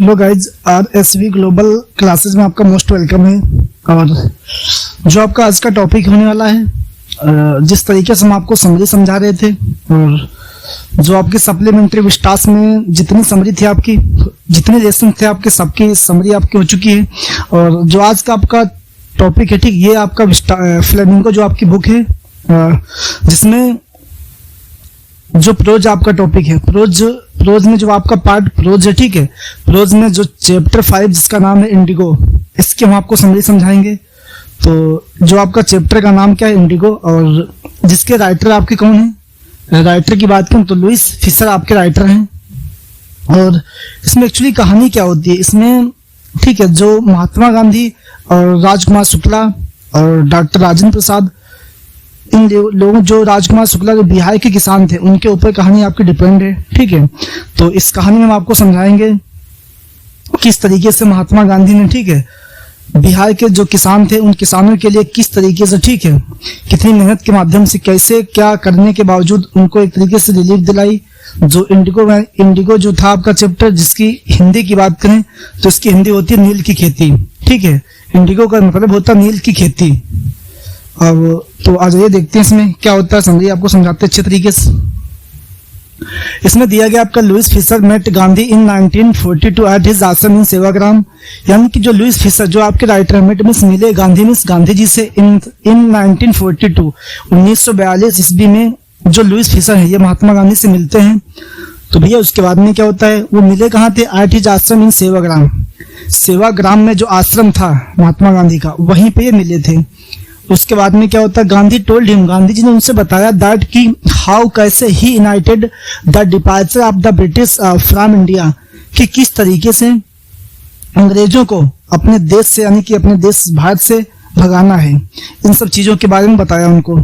Hello guys, RSV global classes में आपका most welcome है। और जो आपका आज का टॉपिक होने वाला है, जिस तरीके से हम आपको समरी समझा रहे थे और जो आपके सप्लीमेंट्री विस्टास में जितनी समरी थी आपकी, जितने लेसन थे आपके, सबकी समरी आपकी हो चुकी है। और जो आज का आपका टॉपिक है, ठीक, ये आपका फ्लेमिंगो जो आपकी बुक है, जिसमें जो प्रोज आपका टॉपिक है, प्रोज में जो आपका पार्ट प्रोज है, ठीक है, प्रोज में जो चैप्टर 5 जिसका नाम है इंडिगो, इसकी हम आपको समरी समझाएंगे। तो जो आपका चैप्टर का नाम क्या है, इंडिगो, और जिसके राइटर आपके कौन है, राइटर की बात करें तो लुइस फिशर आपके राइटर हैं। और इसमें एक्चुअली कहानी क्या होती है इसमें, ठीक है, जो महात्मा गांधी और राजकुमार शुक्ला और डॉक्टर राजेंद्र प्रसाद, इन लोगों, जो राजकुमार शुक्ला जो बिहार के किसान थे, उनके ऊपर कहानी आपकी डिपेंड है, ठीक है। तो इस कहानी में हम आपको समझाएंगे किस तरीके से महात्मा गांधी ने, ठीक है, बिहार के जो किसान थे उन किसानों के लिए किस तरीके से, ठीक है, कितनी मेहनत के माध्यम से, कैसे क्या करने के बावजूद उनको एक तरीके से रिलीफ दिलाई। जो इंडिगो जो था आपका चैप्टर, जिसकी हिंदी की बात करें तो इसकी हिंदी होती है नील की खेती, ठीक है। इंडिगो का मतलब होता है नील की खेती। अब तो आ जाइए देखते हैं इसमें क्या होता है, समझिए, आपको समझाते हैं अच्छे तरीके से। इसमें दिया गया आपका Louis Fischer met Gandhi in 1942 at his ashram in Sevagram, यानी कि जो लुइस फिशर जो आपके राइटर मेट मिस मिले गांधी जी से इन 1942 1942 ईस्वी में जो लुइस फिशर है ये महात्मा गांधी से मिलते हैं। तो भैया उसके बाद में क्या होता है, वो मिले कहाँ थे, eight his ashram in Sevagram, Sevagram में जो आश्रम था महात्मा गांधी का, वहीं पे ये मिले थे। उसके बाद में क्या होता है, गांधी टोल्ड हिम, गांधी जी ने उनसे बताया दैट कि हाउ, कैसे he united the departure of the British from India, कि किस तरीके से अंग्रेजों को अपने देश से, यानी कि अपने देश भारत से भगाना है, इन सब चीजों के बारे में बताया उनको।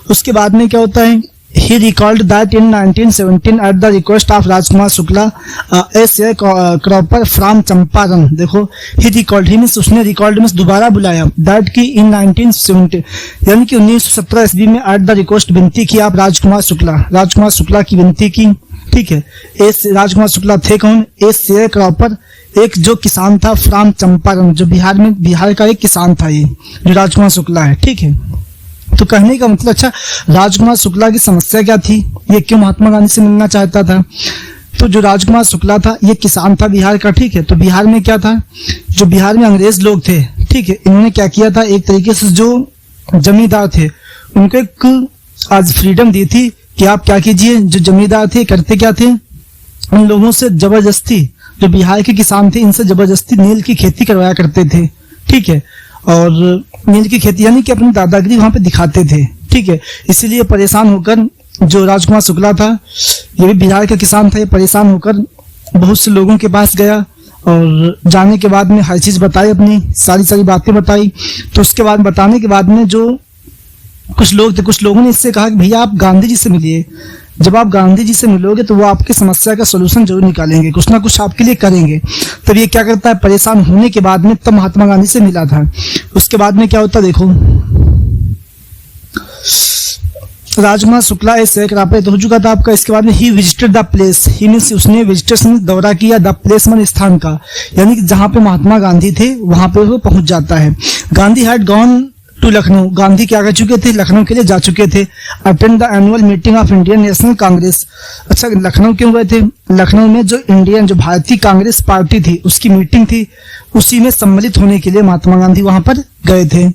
उसके बाद में क्या होता है, he recalled that in 1917 at the request of Rajkumar Shukla a sharecropper from Champaran, देखो he recalled, he means उसने recalled means दोबारा बुलाया, that कि in 1917 यानी कि 1917 ईस्वी में at the request विनती की आप राजकुमार शुक्ला की विनती की, ठीक है। राजकुमार शुक्ला थे कौन, ए शेयरक्रॉपर, एक जो किसान था फ्रॉम चंपारण, जो बिहार का एक किसान था, ये जो राजकुमार शुक्ला है, ठीक है। तो कहने का मतलब, अच्छा राजकुमार शुक्ला की समस्या क्या थी, ये क्यों महात्मा गांधी से मिलना चाहता था। तो जो राजकुमार शुक्ला था ये किसान था बिहार का, ठीक है। तो बिहार में क्या था, जो बिहार में अंग्रेज लोग थे, ठीक है, इन्होंने क्या किया था, एक तरीके से जो जमींदार थे उनको एक आज फ्रीडम दी थी कि आप क्या कीजिए। जो जमींदार थे करते क्या थे, उन लोगों से जबरदस्ती, जो बिहार के किसान थे इनसे जबरदस्ती नील की खेती करवाया करते थे, ठीक है। और नील की खेती यानी कि अपनी दादागिरी वहां पे दिखाते थे, ठीक है। इसीलिए परेशान होकर जो राजकुमार शुक्ला था, ये भी बिहार का किसान था, ये परेशान होकर बहुत से लोगों के पास गया और जाने के बाद में हर चीज बताई, अपनी सारी बातें बताई। तो उसके बाद बताने के बाद में जो कुछ लोग थे, कुछ लोगों ने इससे कहा कि भैया आप गांधी जी से मिलिए, जब आप गांधी जी से मिलोगे तो वो आपकी समस्या का सोल्यूशन जरूर निकालेंगे, कुछ ना कुछ आपके लिए करेंगे। तब ये क्या करता है, परेशान होने के बाद में तब महात्मा गांधी से मिला था। उसके बाद में क्या होता, देखो राजकुमार शुक्ला ऐसे करापे तो हो चुका था आपका। इसके बाद में he visited the place, he means उसने विजिटेशन दौरा किया, द प्लेस मन स्थान का, यानी कि जहां पे महात्मा गांधी थे वहां पे वो पहुंच जाता है। Gandhi had gone to Lucknow, Gandhi क्या कर चुके थे, लखनऊ के लिए जा चुके थे। Attend the annual meeting of Indian national Congress, अच्छा लखनऊ क्यों गए थे, लखनऊ में जो भारतीय कांग्रेस पार्टी थी उसकी मीटिंग थी, उसी में सम्मिलित होने के लिए महात्मा गांधी वहां पर गए थे।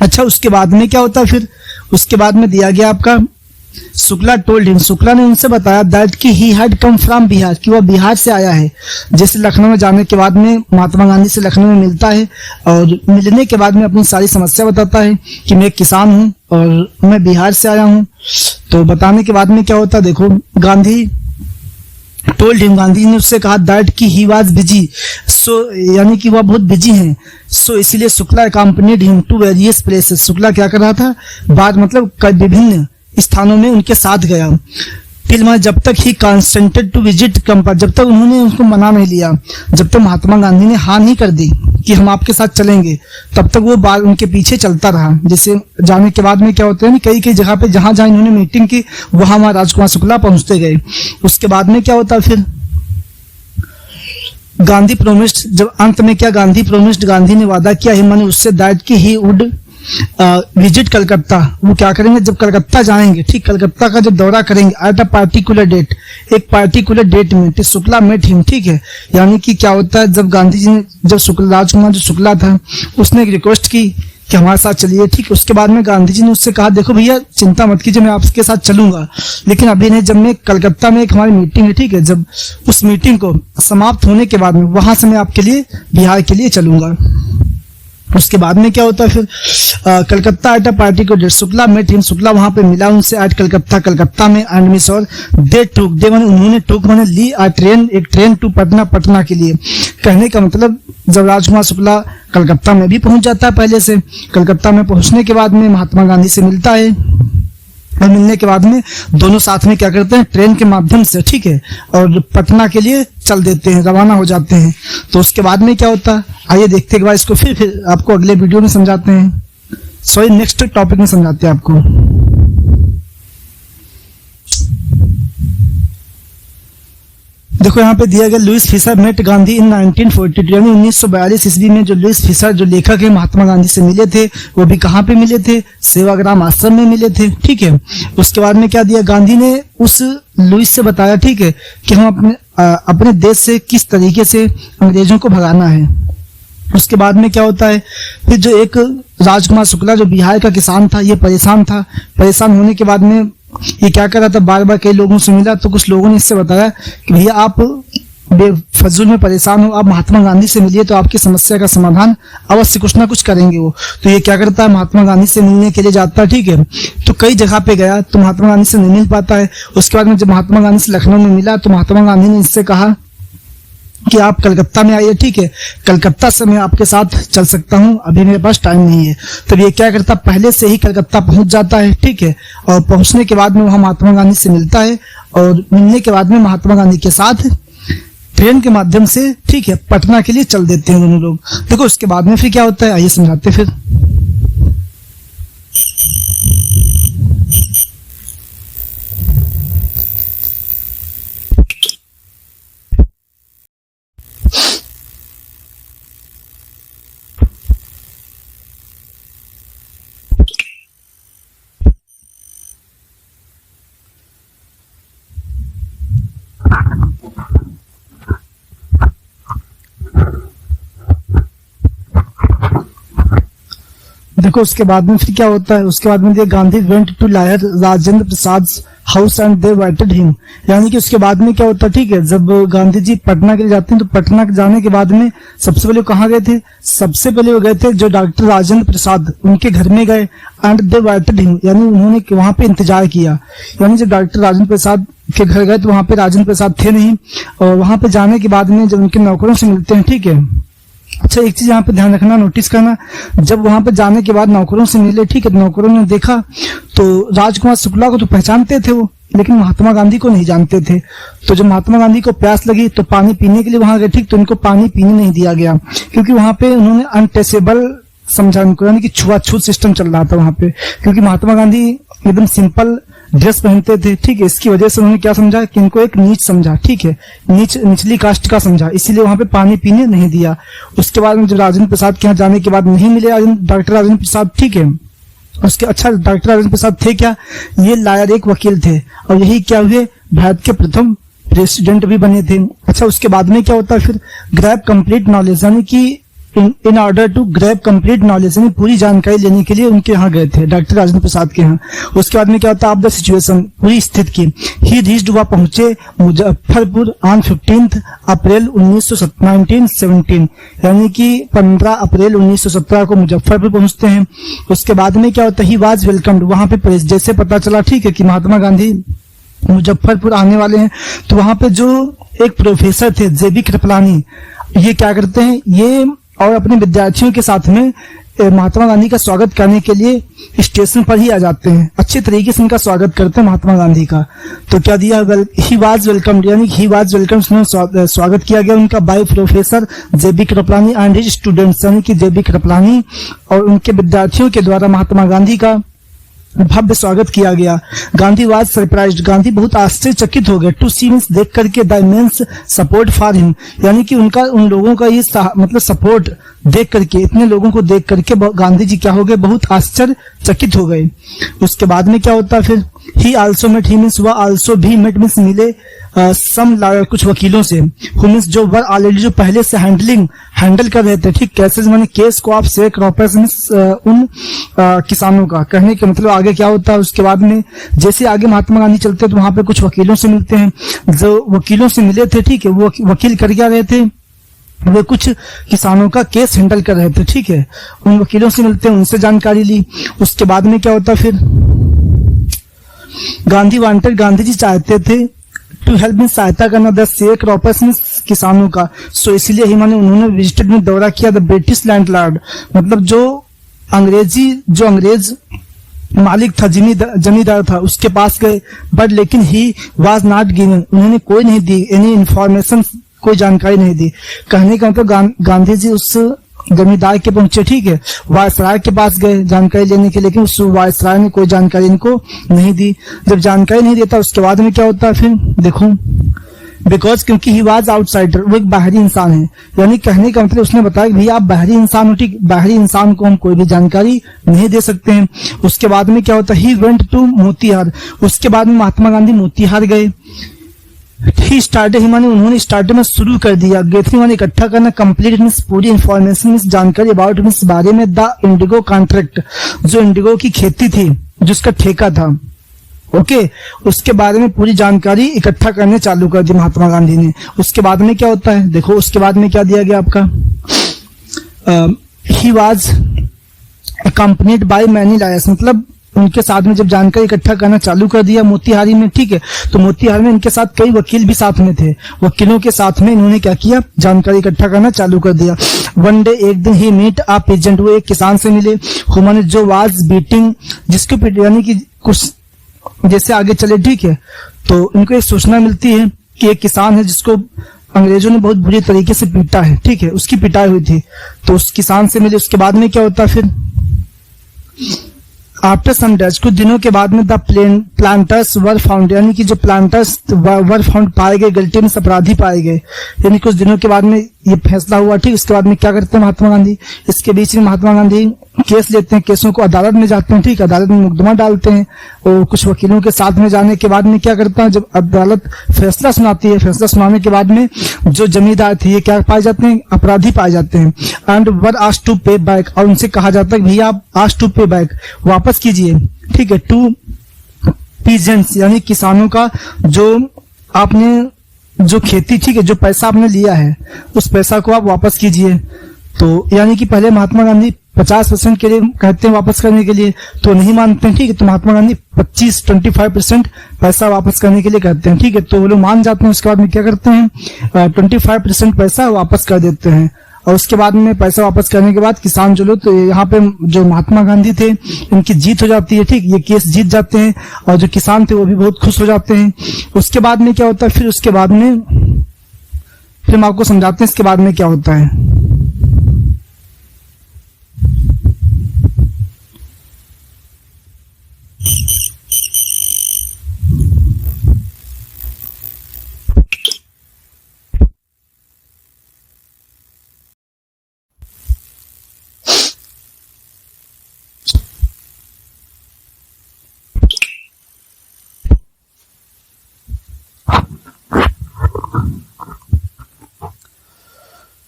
अच्छा उसके बाद में क्या होता है, फिर उसके बाद में दिया गया आपका शुक्ला टोल्ड हिम, शुक्ला ने उनसे बताया दैट कि he had come from Bihar, कि वह बिहार से आया है। जैसे लखनऊ में जाने के बाद में महात्मा गांधी से लखनऊ में मिलता है और मिलने के बाद में अपनी सारी समस्या बताता है कि मैं एक किसान हूँ और मैं बिहार से आया हूँ। तो बताने के बाद में क्या होता है, देखो गांधी टोल्ड हिम, गांधी ने उससे कहा दैट कि ही वाज बिजी, सो यानी कि वह बहुत बिजी हैं, सो इसीलिए Shukla accompanied him to various places, Shukla क्या कर रहा था, बात मतलब विभिन्न स्थानों में उनके साथ गया। टिल जब तक ही कॉन्सेंटेड टू विजिट कंपा, जब तक उन्होंने उसको मना नहीं लिया, जब तक महात्मा गांधी ने हाँ नहीं कर दी कि हम आपके साथ चलेंगे, तब तक वो बाल उनके पीछे चलता रहा। जैसे जाने के बाद में क्या होता है, कई कई जगह पे जहां जहां इन्होंने मीटिंग की वहां वहां राजकुमार शुक्ला पहुंचते गए। उसके बाद में क्या होता है, फिर गांधी प्रोमिस्ड, जब अंत में क्या गांधी प्रोमिस्ड, गांधी ने वादा किया हिमानी उससे दैट कि ही वुड विजिट कलकत्ता, वो क्या करेंगे जब कलकत्ता जाएंगे, ठीक, कलकत्ता का जब दौरा करेंगे एट अ पार्टिकुलर डेट, एक पार्टिकुलर डेट में, शुक्ला मेट हिम, ठीक है। यानी कि क्या होता है, जब गांधी जी ने, जब शुक्ला, राजकुमार जो शुक्ला था उसने एक रिक्वेस्ट की कि हमारे साथ चलिए, ठीक। उसके बाद में गांधी जी ने उससे कहा देखो भैया चिंता मत कीजिए, मैं आपके साथ चलूंगा, लेकिन अभी नहीं, जब मैं कलकत्ता में एक हमारी मीटिंग है, ठीक है, जब उस मीटिंग को समाप्त होने के बाद में वहां से मैं आपके लिए बिहार के लिए चलूंगा। उसके बाद में क्या होता है फिर, कलकत्ता एट अ पार्टी को शुक्ला मेट हिम, शुक्ला वहां पे मिला उनसे एट कलकत्ता, कलकत्ता में, एंड मिस और दे टूक, दे मैंने उन्होंने टूक मैंने ली आ ट्रेन, एक ट्रेन टू पटना, पटना के लिए। कहने का मतलब जब राजकुमार शुक्ला कलकत्ता में भी पहुंच जाता है पहले से, कलकत्ता में पहुंचने के बाद में महात्मा गांधी से मिलता है, और मिलने के बाद में दोनों साथ में क्या करते हैं, ट्रेन के माध्यम से, ठीक है, और पटना के लिए चल देते हैं, रवाना हो जाते हैं। तो उसके बाद में क्या होता है, आइए देखते हैं, इसको फिर आपको अगले वीडियो में समझाते हैं, सॉरी नेक्स्ट टॉपिक में समझाते हैं आपको। देखो यहाँ पे दिया गया, Louis Fischer met Gandhi in 1942, यानी 1942 ईस्वी में जो लुइस फिशर जो लेखक है महात्मा गांधी से मिले थे, वो भी कहाँ पे मिले थे, सेवाग्राम आश्रम में मिले थे, ठीक है। उसके बाद में क्या दिया, गांधी ने उस लुइस से बताया, ठीक है, कि हम अपने देश से किस तरीके से अंग्रेजों को भगाना है। उसके बाद में क्या होता है, फिर जो एक राजकुमार शुक्ला जो बिहार का किसान था, ये परेशान था, परेशान होने के बाद में ये क्या कर रहा था, बार बार कई लोगों से मिला, तो कुछ लोगों ने इससे बताया कि भैया आप बेफजूल में परेशान हो, आप महात्मा गांधी से मिलिए तो आपकी समस्या का समाधान अवश्य कुछ ना कुछ करेंगे वो। तो ये क्या करता है, महात्मा गांधी से मिलने के लिए जाता है, ठीक है। तो कई जगह पे गया तो महात्मा गांधी से नहीं मिल पाता है। उसके बाद में जब महात्मा गांधी से लखनऊ में मिला तो महात्मा गांधी ने इससे कहा कि आप कलकत्ता में आइए, ठीक है, कलकत्ता से मैं आपके साथ चल सकता हूं, अभी मेरे पास टाइम नहीं है। तब ये क्या करता, पहले से ही कलकत्ता पहुंच जाता है, ठीक है, और पहुंचने के बाद में वहां महात्मा गांधी से मिलता है, और मिलने के बाद में महात्मा गांधी के साथ ट्रेन के माध्यम से, ठीक है, पटना के लिए चल देते हैं दोनों लोग। देखो उसके बाद में फिर क्या होता है, आइए समझाते फिर। देखो उसके बाद में फिर क्या होता है, उसके बाद में Gandhi went to lawyer Rajendra Prasad house and they waited him, यानी कि उसके बाद में क्या होता है, ठीक है, जब गांधी जी पटना के लिए जाते हैं तो पटना के जाने के बाद में सबसे पहले कहाँ गए थे, सबसे पहले वो गए थे जो डॉक्टर राजेंद्र प्रसाद उनके घर में गए, एंड दे वेटेड हिम, यानी उन्होंने वहां पे इंतजार किया। यानी जब डॉक्टर राजेंद्र प्रसाद के घर गए तो वहां पे राजेंद्र प्रसाद थे नहीं, और वहां पे जाने के बाद में जब उनके नौकरों से मिलते हैं, ठीक है। अच्छा एक चीज यहाँ पे ध्यान रखना, नोटिस करना, जब वहां पे जाने के बाद नौकरों से मिले, ठीक है, नौकरों ने देखा तो राजकुमार शुक्ला को तो पहचानते थे वो, लेकिन महात्मा गांधी को नहीं जानते थे। तो जब महात्मा गांधी को प्यास लगी तो पानी पीने के लिए वहां गए, ठीक, तो उनको पानी पीने नहीं दिया गया, क्योंकि वहां पे उन्होंने अनटचेबल समझा उनको, यानी कि छुआछूत सिस्टम चल रहा था वहां पे, क्योंकि महात्मा गांधी एकदम सिंपल ड्रेस पहनते थे, ठीक है, इसकी वजह से उन्होंने क्या समझा कि इनको एक नीच समझा, ठीक है, निचली कास्ट का समझा, इसीलिए वहां पे पानी पीने नहीं दिया। उसके बाद में जब राजेंद्र प्रसाद के यहाँ जाने के बाद नहीं मिले डॉक्टर राजेंद्र प्रसाद, ठीक है, उसके अच्छा डॉक्टर राजेंद्र प्रसाद थे क्या, ये लायर एक वकील थे, और यही क्या हुए, भारत के प्रथम प्रेसिडेंट भी बने थे। अच्छा उसके बाद में क्या होता है फिर, ग्रैब कंप्लीट नॉलेज, यानी कि in order to grab complete knowledge, यानी पूरी जानकारी लेने के लिए उनके यहाँ गए थे, डॉक्टर राजेंद्र प्रसाद के यहाँ। उसके बाद में क्या होता है, आप द सिचुएशन, पूरी स्थिति की, ही रीच्ड, वह पहुंचे मुजफ्फरपुर ऑन 15 अप्रैल 1917, यानी कि 15 अप्रैल 1917 को मुजफ्फरपुर पहुंचते हैं। उसके बाद में क्या होता है, ही वाज वेलकम्ड, वहां पे जैसे पता चला, ठीक है, कि महात्मा गांधी मुजफ्फरपुर आने वाले हैं, तो वहां पे जो एक प्रोफेसर थे जेबी कृपलानी, ये क्या करते हैं, ये और अपने विद्यार्थियों के साथ में महात्मा गांधी का स्वागत करने के लिए स्टेशन पर ही आ जाते हैं, अच्छे तरीके से इनका स्वागत करते हैं महात्मा गांधी का। तो क्या दिया, ही वाज वेलकम, यानी ही वाज वेलकम, स्वागत किया गया उनका by professor JB Kripalani and his students, यानी कि जेबी कृपलानी और उनके विद्यार्थियों के द्वारा महात्मा गांधी का भव्य स्वागत किया गया। गांधी वाज सरप्राइज्ड, गांधी बहुत आश्चर्यचकित हो गए। टू सी मींस देख करके, the immense support for him, यानी कि उनका उन लोगों का ये मतलब सपोर्ट देख करके, इतने लोगों को देख करके गांधी जी क्या हो गए, बहुत आश्चर्यचकित हो गए। उसके बाद में क्या होता है फिर, he also met, he means वह आल्सो भी मेट मींस मिले सम कुछ वकीलों से, हु मींस जो वर ऑलरेडी जो पहले से हैंडल कर रहे थे, ठीक, कैसे माने केस को आप शेयर क्रॉपर्स मींस उन किसानों का, कहने के मतलब आगे क्या होता है। उसके बाद में जैसे आगे महात्मा गांधी चलते हैं तो वहां पे कुछ वकीलों से मिलते हैं, जो वकीलों से मिले थे, ठीक है, वो वकील कर क्या रहे थे, वे कुछ किसानों का केस हैंडल कर रहे थे, ठीक है, उन वकीलों से मिलते हैं, उनसे जानकारी ली। उसके बाद में क्या होता फिर, गांधी जी चाहते थे टू हेल्प में सहायता करना द शेयर क्रॉपर्स में किसानों का, सो इसीलिए ही माने उन्होंने विजिटेड में दौरा किया द ब्रिटिश लैंडलॉर्ड, मतलब जो अंग्रेज मालिक था, जमींदार था, उसके पास गए, बट लेकिन ही वाज नॉट गिवन, उन्होंने कोई नहीं दी एनी इंफॉर्मेशन, कोई जानकारी नहीं दी। कहने का मतलब गांधी जी उस जमींदार के पहुंचे, ठीक है, वायसराय के पास गए जानकारी लेने के, लेकिन उस वायसराय ने कोई जानकारी इनको नहीं दी। जब जानकारी नहीं देता उसके बाद में क्या होता है फिर देखो, बिकॉज क्योंकि ही वाज आउटसाइडर, वो एक बाहरी इंसान है, यानी कहने का मतलब उसने बताया कि भैया आप बाहरी इंसान हो, ठीक, बाहरी इंसान को हम कोई भी जानकारी नहीं दे सकते हैं। उसके बाद में क्या होता है, ही वेंट टू मोतीहार, उसके बाद में महात्मा गांधी मोतीहार गए। ही स्टार्टेड, माने उन्होंने स्टार्ट में शुरू कर दिया, गैथरिंग माने इकट्ठा करना, कंप्लीट मींस पूरी इंफॉर्मेशन मींस जानकारी अबाउट मींस बारे में द इंडिगो कॉन्ट्रैक्ट, जो इंडिगो की खेती थी, जिसका ठेका था, ओके, उसके बारे में पूरी जानकारी इकट्ठा करने चालू कर दी महात्मा गांधी ने। उसके बाद में क्या होता है देखो, उसके बाद में क्या दिया गया आपका, he was accompanied by many lawyers, मतलब उनके साथ में जब जानकारी इकट्ठा करना चालू कर दिया मोतीहारी में, ठीक है, तो मोतीहारी में इनके साथ कई वकील भी साथ में थे, वकीलों के साथ में इन्होंने क्या किया, जानकारी इकट्ठा करना चालू कर दिया। वन डे, एक दिन, ही मीट अ पेजेंट, वो एक किसान से मिले, हुमाने जो वाज बीटिंग, जिसको यानी कि कुछ जैसे आगे चले, ठीक है, तो इनको एक सूचना मिलती है कि एक किसान है जिसको अंग्रेजों ने बहुत बुरी तरीके से पीटा है, ठीक है, उसकी पिटाई हुई थी, तो उस किसान से मिले। उसके बाद में क्या होता है फिर, आफ्टर सम डेज, कुछ दिनों के बाद में द प्लांटर्स वर फाउंड, यानी कि जो प्लांटर्स वर फाउंड पाए गए, गलती में अपराधी पाए गए, यानी कुछ दिनों के बाद में ये फैसला हुआ, ठीक। उसके बाद में क्या करते हैं महात्मा गांधी, इसके बीच में महात्मा गांधी केस लेते हैं, केसों को अदालत में जाते हैं, ठीक, अदालत में मुकदमा डालते हैं, और कुछ वकीलों के साथ में जाने के बाद में क्या करता है, जब अदालत फैसला सुनाती है, फैसला सुनाने के बाद में जो जमींदार थे ये क्या पाए जाते हैं, अपराधी पाए जाते हैं। एंड वर आस्क्ड टू पे बैक, और उनसे कहा जाता है भैया आप आस्क्ड टू पे बैक, वापस कीजिए, ठीक है, टू पीजेंट्स, यानी किसानों का जो आपने जो खेती, ठीक है, जो पैसा आपने लिया है उस पैसा को आप वापस कीजिए। तो यानी कि पहले महात्मा गांधी 50% के लिए कहते हैं वापस करने के लिए, तो नहीं मानते हैं, ठीक है, तो महात्मा गांधी 25% पैसा वापस करने के लिए कहते हैं, ठीक है, तो वो लोग मान जाते हैं। उसके बाद में क्या करते हैं, 25% पैसा वापस कर देते हैं, और उसके बाद में पैसा वापस करने के बाद किसान जो लोग, तो यहाँ पे जो महात्मा गांधी थे इनकी जीत हो जाती है, ठीक, ये केस जीत जाते हैं, और जो किसान थे वो भी बहुत खुश हो जाते हैं। उसके बाद में क्या होता है फिर, उसके बाद में फिर हम आपको समझाते हैं इसके बाद में क्या होता है।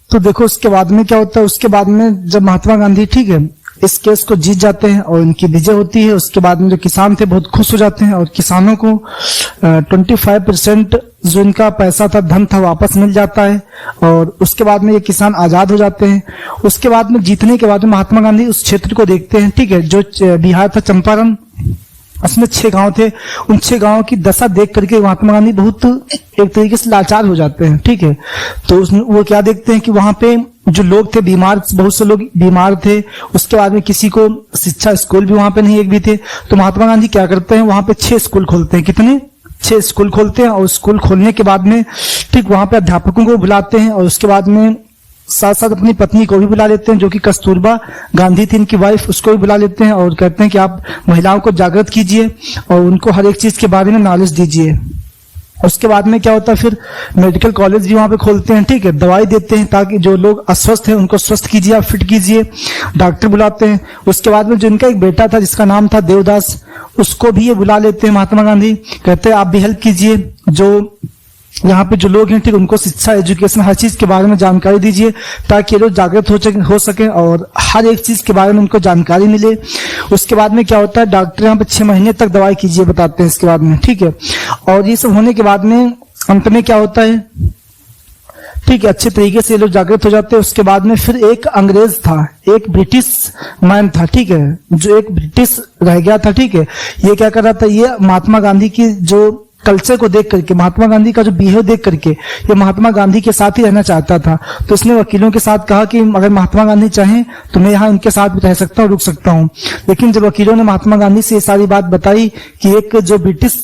तो देखो उसके बाद में क्या होता है, उसके बाद में जब महात्मा गांधी, ठीक है, इस केस को जीत जाते हैं और इनकी विजय होती है, उसके बाद में जो किसान थे बहुत खुश हो जाते हैं, और किसानों को 25% जो इनका पैसा था, धन था, वापस मिल जाता है, और उसके बाद में ये किसान आजाद हो जाते हैं। उसके बाद में जीतने के बाद में महात्मा गांधी उस क्षेत्र को देखते हैं, ठीक है, जो बिहार था, चंपारण, उसमें 6 गांव थे, उन 6 गांवों की दशा देख करके महात्मा गांधी बहुत एक तरीके से लाचार हो जाते हैं, ठीक है, तो वो क्या देखते हैं कि वहां पे जो लोग थे बीमार, बहुत से लोग बीमार थे, उसके बाद में किसी को शिक्षा स्कूल भी वहां पे नहीं एक भी थे, तो महात्मा गांधी क्या करते हैं, वहां पे 6 स्कूल खोलते हैं, कितने, 6 स्कूल खोलते हैं, और स्कूल खोलने के बाद में ठीक वहां पे अध्यापकों को बुलाते हैं, और उसके बाद में साथ साथ अपनी पत्नी को भी बुला लेते हैं, जो कि कस्तूरबा गांधी थी इनकी वाइफ, उसको भी बुला लेते हैं और कहते हैं कि आप महिलाओं को जागृत कीजिए और उनको हर एक चीज के बारे में नॉलेज दीजिए। उसके बाद में क्या होता है, फिर मेडिकल कॉलेज भी वहां पे खोलते हैं, ठीक है, दवाई देते हैं ताकि जो लोग अस्वस्थ हैं उनको स्वस्थ कीजिए, आप फिट कीजिए, डॉक्टर बुलाते हैं। उसके बाद में जो इनका एक बेटा था जिसका नाम था देवदास, उसको भी ये बुला लेते हैं महात्मा गांधी, कहते हैं आप भी हेल्प कीजिए, जो यहाँ पे जो लोग हैं ठीक उनको शिक्षा, एजुकेशन, हर चीज के बारे में जानकारी दीजिए ताकि ये लोग जागृत हो सके और हर एक चीज के बारे में उनको जानकारी मिले। उसके बाद में क्या होता है, डॉक्टर यहाँ पे 6 महीने तक दवाई कीजिए बताते हैं इसके बाद में, ठीक है। और ये सब होने के बाद में अंत में क्या होता है, ठीक है, अच्छे तरीके से ये लोग जागृत हो जाते हैं। उसके बाद में फिर एक अंग्रेज था, एक ब्रिटिश मैन था, ठीक है, जो एक ब्रिटिश रह गया था, ठीक है। ये क्या कर रहा था, ये महात्मा गांधी की जो कल्चर को देख करके, महात्मा गांधी का जो बिहेव देख करके ये महात्मा गांधी के साथ ही रहना चाहता था। तो इसने वकीलों के साथ कहा कि अगर महात्मा गांधी चाहें तो मैं यहाँ इनके साथ भी रह सकता हूँ, रुक सकता हूँ। लेकिन जब वकीलों ने महात्मा गांधी से ये सारी बात बताई कि एक जो ब्रिटिश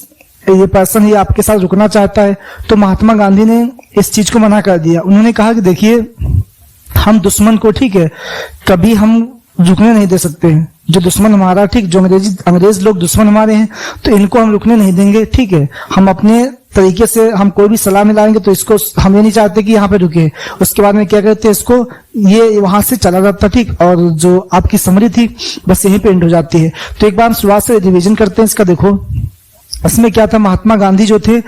ये पर्सन ये आपके साथ रुकना चाहता है, तो महात्मा गांधी ने इस चीज को मना कर दिया। उन्होंने कहा कि देखिए, हम दुश्मन को, ठीक है, कभी हम रुकने नहीं दे सकते हैं। जो दुश्मन हमारा, ठीक, जो अंग्रेज लोग दुश्मन हमारे हैं, तो इनको हम रुकने नहीं देंगे, ठीक है। हम अपने तरीके से हम कोई भी सलाह में लाएंगे तो इसको हम ये नहीं चाहते कि यहाँ पे रुके। उसके बाद में क्या करते हैं, इसको ये वहां से चला जाता, ठीक, और जो आपकी समरी थी बस यहीं पे एंड हो जाती है। तो एक बार हम शुरुआत से रिविजन करते हैं इसका। देखो इसमें क्या था, महात्मा गांधी जो थे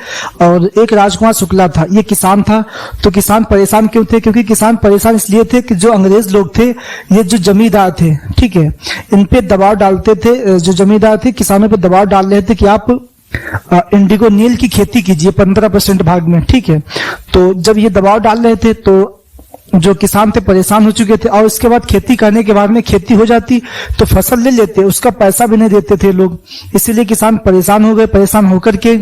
और एक राजकुमार शुक्ला था, ये किसान था। तो किसान परेशान क्यों थे, क्योंकि किसान परेशान इसलिए थे कि जो अंग्रेज लोग थे, ये जो जमींदार थे, ठीक है, इन पे दबाव डालते थे। जो जमींदार थे किसानों पे दबाव डाल रहे थे कि आप इंडिगो नील की खेती कीजिए 15% भाग में, ठीक है। तो जब ये दबाव डाल रहे थे तो जो किसान थे परेशान हो चुके थे, और इसके बाद खेती करने के बाद में खेती हो जाती तो फसल ले लेते, उसका पैसा भी नहीं देते थे लोग, इसीलिए किसान परेशान हो गए। परेशान होकर के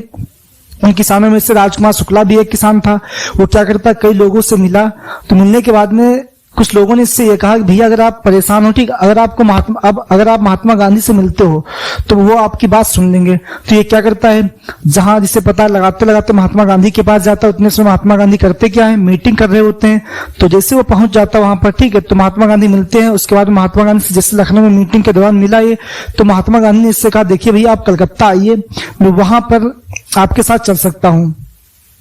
उन किसानों में से राजकुमार शुक्ला भी एक किसान था। वो क्या करता, कई लोगों से मिला, तो मिलने के बाद में कुछ लोगों ने इससे ये कहा कि भैया अगर आप परेशान हो, ठीक, अगर आप महात्मा गांधी से मिलते हो तो वो आपकी बात सुन लेंगे। तो ये क्या करता है, जहां जिसे पता लगाते लगाते महात्मा गांधी के पास जाता है, उतने से महात्मा गांधी करते क्या है, मीटिंग कर रहे होते हैं। तो जैसे वो पहुंच जाता वहां पर, ठीक है, तो महात्मा गांधी मिलते हैं। उसके बाद महात्मा गांधी से जैसे लखनऊ में मीटिंग के दौरान मिला ये, तो महात्मा गांधी ने इससे कहा देखिए भैया आप कलकत्ता आइए, मैं वहां पर आपके साथ चल सकता हूँ।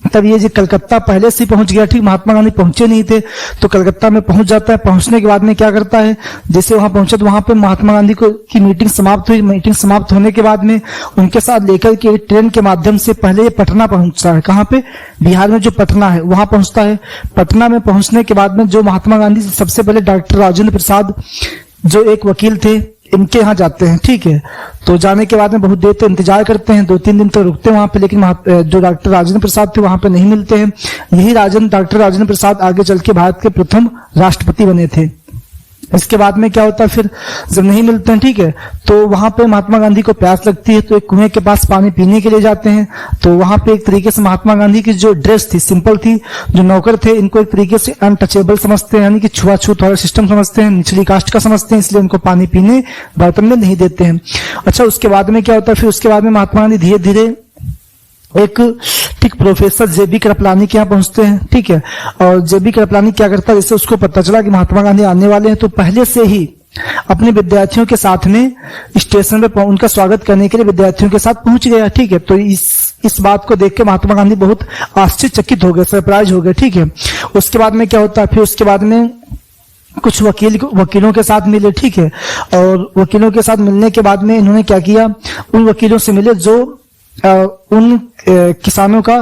तब ये जो कलकत्ता पहले से पहुंच गया, ठीक, महात्मा गांधी पहुंचे नहीं थे, तो कलकत्ता में पहुंच जाता है। पहुंचने के बाद में क्या करता है, जैसे वहां पहुंचा तो वहां पे महात्मा गांधी की मीटिंग समाप्त हुई। मीटिंग समाप्त होने के बाद में उनके साथ लेकर के ट्रेन के माध्यम से पहले ये पटना पहुंचता है। कहाँ पे, बिहार में जो पटना है वहां पहुंचता है। पटना में पहुंचने के बाद में जो महात्मा गांधी से सबसे पहले डॉक्टर राजेंद्र प्रसाद जो एक वकील थे, इनके यहाँ जाते हैं, ठीक है। तो जाने के बाद में बहुत देर तक इंतजार करते हैं, 2-3 दिन तक रुकते हैं वहां पे, लेकिन जो डॉक्टर राजेंद्र प्रसाद थे वहां पे नहीं मिलते हैं। यही डॉक्टर राजेंद्र प्रसाद आगे चल के भारत के प्रथम राष्ट्रपति बने थे। इसके बाद में क्या होता है, फिर जब नहीं मिलते हैं, ठीक है, तो वहां पे महात्मा गांधी को प्यास लगती है, तो एक कुएं के पास पानी पीने के लिए जाते हैं। तो वहां पे एक तरीके से महात्मा गांधी की जो ड्रेस थी सिंपल थी, जो नौकर थे इनको एक तरीके से अनटचेबल समझते हैं, यानी कि छुआछूत वाला सिस्टम समझते हैं, निचली कास्ट का समझते हैं, इसलिए उनको पानी पीने बर्तन में नहीं देते हैं। अच्छा, उसके बाद में क्या होता है, फिर उसके बाद में महात्मा गांधी धीरे धीरे एक, ठीक, प्रोफेसर जेबी कृपलानी के यहाँ पहुंचते हैं, ठीक है। और जेबी कृपलानी क्या करता है, जैसे उसको पता चला कि महात्मा गांधी आने वाले हैं, तो पहले से ही अपने विद्यार्थियों के साथ में स्टेशन पे उनका स्वागत करने के लिए विद्यार्थियों के साथ पहुंच गया, ठीक है। तो इस बात को देख के महात्मा गांधी बहुत आश्चर्यचकित हो गए, सरप्राइज हो गए, ठीक है। उसके बाद में क्या होता है, फिर उसके बाद में कुछ वकीलों के साथ मिले, ठीक है। और वकीलों के साथ मिलने के बाद में इन्होंने क्या किया, उन वकीलों से मिले जो उन किसानों का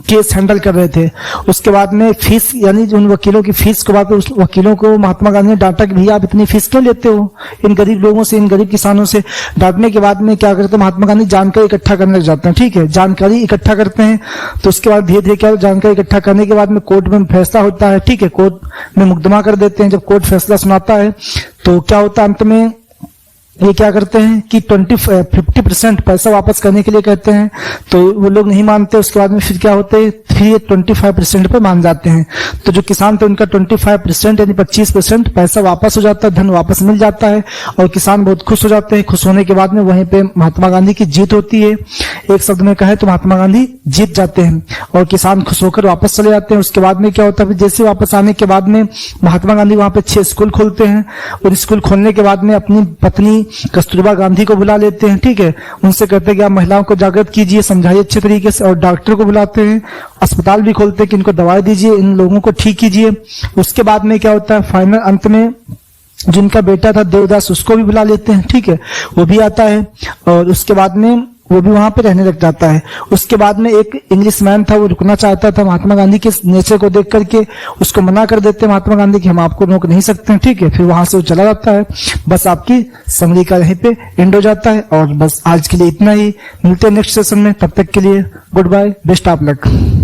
केस हैंडल कर रहे थे। उसके बाद में फीस, यानी उन वकीलों की फीस के बाद उस वकीलों को महात्मा गांधी ने डांटा कि भैया आप इतनी फीस क्यों लेते हो इन गरीब लोगों से, इन गरीब किसानों से। डांटने के बाद में क्या करते हैं, महात्मा गांधी जानकारी इकट्ठा करने लग जाते हैं, ठीक है। जानकारी इकट्ठा करते हैं, तो उसके बाद धीरे धीरे क्या, जानकारी इकट्ठा करने के बाद में कोर्ट में फैसला होता है, ठीक है। कोर्ट में मुकदमा कर देते हैं। जब कोर्ट फैसला सुनाता है तो क्या होता है, अंत में ये क्या करते हैं कि 50% पैसा वापस करने के लिए कहते हैं, तो वो लोग नहीं मानते। उसके बाद में फिर क्या होते हैं, फिर ये 25% पे मान जाते हैं। तो जो किसान थे उनका 25% यानी 25% पैसा वापस हो जाता है, धन वापस मिल जाता है और किसान बहुत खुश हो जाते हैं। खुश होने के बाद में वहीं पे महात्मा गांधी की जीत होती है। एक शब्द में कहे तो महात्मा गांधी जीत जाते हैं और किसान खुश होकर वापस चले जाते हैं। उसके बाद में क्या होता है, जैसे वापस आने के बाद में महात्मा गांधी वहां पे 6 स्कूल खोलते हैं और स्कूल खोलने के बाद में अपनी पत्नी कस्तूरबा गांधी को बुला लेते हैं। ठीक है, उनसे कहते हैं कि आप महिलाओं को जागृत कीजिए, समझाइए अच्छे तरीके से, और डॉक्टर को बुलाते हैं, अस्पताल भी खोलते हैं कि इनको दवाई दीजिए, इन लोगों को ठीक कीजिए। उसके बाद में क्या होता है, फाइनल अंत में जिनका बेटा था देवदास उसको भी बुला लेते हैं। ठीक है, वो भी आता है और उसके बाद में वो भी वहां पे रहने लग जाता है। उसके बाद में एक इंग्लिशमैन था, वो रुकना चाहता था, महात्मा गांधी के नेचर को देख करके उसको मना कर देते हैं महात्मा गांधी कि हम आपको रोक नहीं सकते हैं। ठीक है, फिर वहां से वो चला जाता है। बस आपकी समरी का यहीं पे एंड हो जाता है। और बस आज के लिए इतना ही, मिलते हैं नेक्स्ट सेशन में, तब तक के लिए goodbye, best of luck.